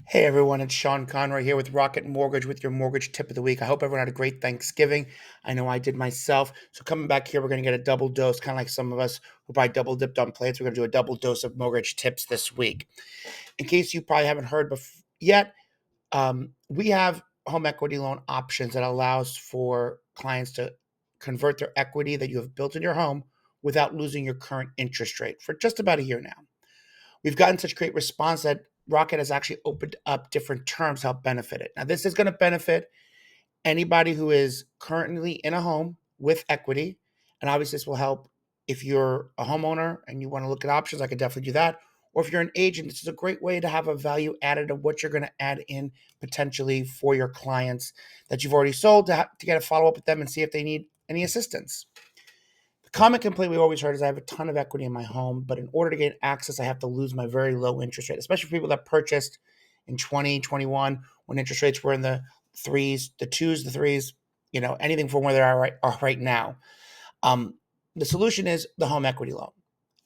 Hey everyone, it's Sean Conroy here with Rocket Mortgage with your mortgage tip of the week. I hope everyone had a great Thanksgiving. I know I did myself. So coming back here, we're going to get a double dose, kind of like some of us who probably double dipped on plates. We're going to do a double dose of mortgage tips this week. In case you probably haven't heard yet, we have home equity loan options that allows for clients to convert their equity that you have built in your home without losing your current interest rate for just about a year now. We've gotten such great response that Rocket has actually opened up different terms to help benefit it. Now, this is going to benefit anybody who is currently in a home with equity. And obviously, this will help if you're a homeowner and you want to look at options. I could definitely do that. Or if you're an agent, this is a great way to have a value added of what you're going to add in potentially for your clients that you've already sold to get a follow up with them and see if they need any assistance. The common complaint we always heard is I have a ton of equity in my home, but in order to get access, I have to lose my very low interest rate, especially for people that purchased in 2021 when interest rates were in the threes, the twos, the threes, anything from where they are right now. Um, the solution is the home equity loan.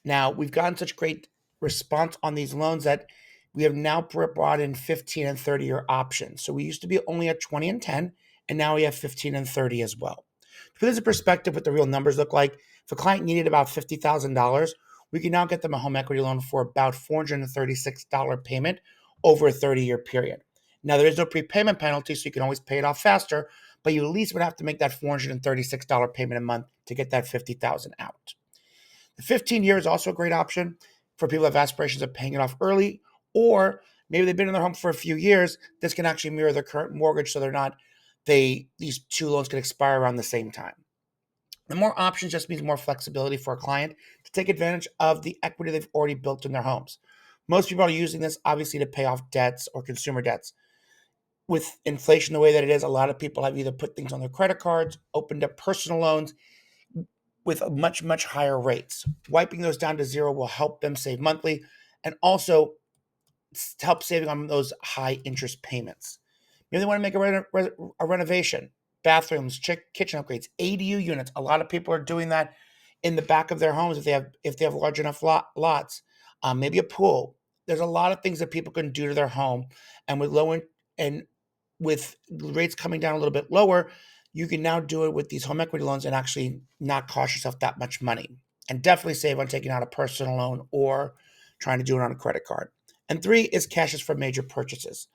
Now, we've gotten such great response on these loans that we have now brought in 15 and 30-year options. So we used to be only at 20 and 10, and now we have 15 and 30 as well. To put this in perspective, what the real numbers look like, if a client needed about $50,000, we can now get them a home equity loan for about $436 payment over a 30-year period. Now, there is no prepayment penalty, so you can always pay it off faster, but you at least would have to make that $436 payment a month to get that $50,000 out. The 15-year is also a great option for people who have aspirations of paying it off early, or maybe they've been in their home for a few years. This can actually mirror their current mortgage, so these two loans can expire around the same time. The more options just means more flexibility for a client to take advantage of the equity they've already built in their homes. Most people are using this obviously to pay off debts or consumer debts. With inflation the way that it is, a lot of people have either put things on their credit cards, opened up personal loans with much, much higher rates. Wiping those down to zero will help them save monthly and also help saving on those high interest payments. Maybe they want to make a renovation, bathrooms, kitchen upgrades, ADU units. A lot of people are doing that in the back of their homes if they have large enough lots. Maybe a pool. There's a lot of things that people can do to their home, and with rates coming down a little bit lower, you can now do it with these home equity loans and actually not cost yourself that much money, and definitely save on taking out a personal loan or trying to do it on a credit card. And three is cashes for major purchases.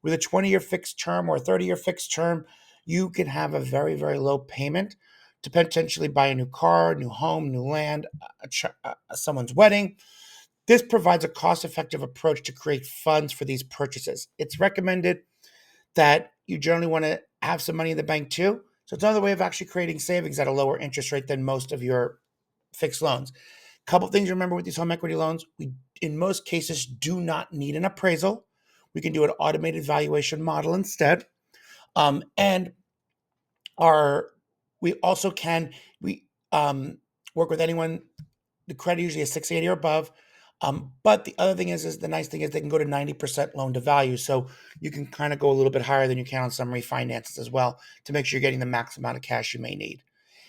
With a 20-year fixed term or a 30-year fixed term, you can have a very, very low payment to potentially buy a new car, new home, new land, someone's wedding. This provides a cost-effective approach to create funds for these purchases. It's recommended that you generally want to have some money in the bank too. So it's another way of actually creating savings at a lower interest rate than most of your fixed loans. Couple things to remember with these home equity loans: we, in most cases, do not need an appraisal. We can do an automated valuation model instead. And our we also can we work with anyone. The credit usually is 680 or above. But the other thing is the nice thing is they can go to 90% loan to value. So you can kind of go a little bit higher than you can on some refinances as well to make sure you're getting the max amount of cash you may need.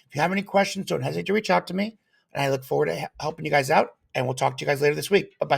If you have any questions, don't hesitate to reach out to me. And I look forward to helping you guys out. And we'll talk to you guys later this week. Bye bye.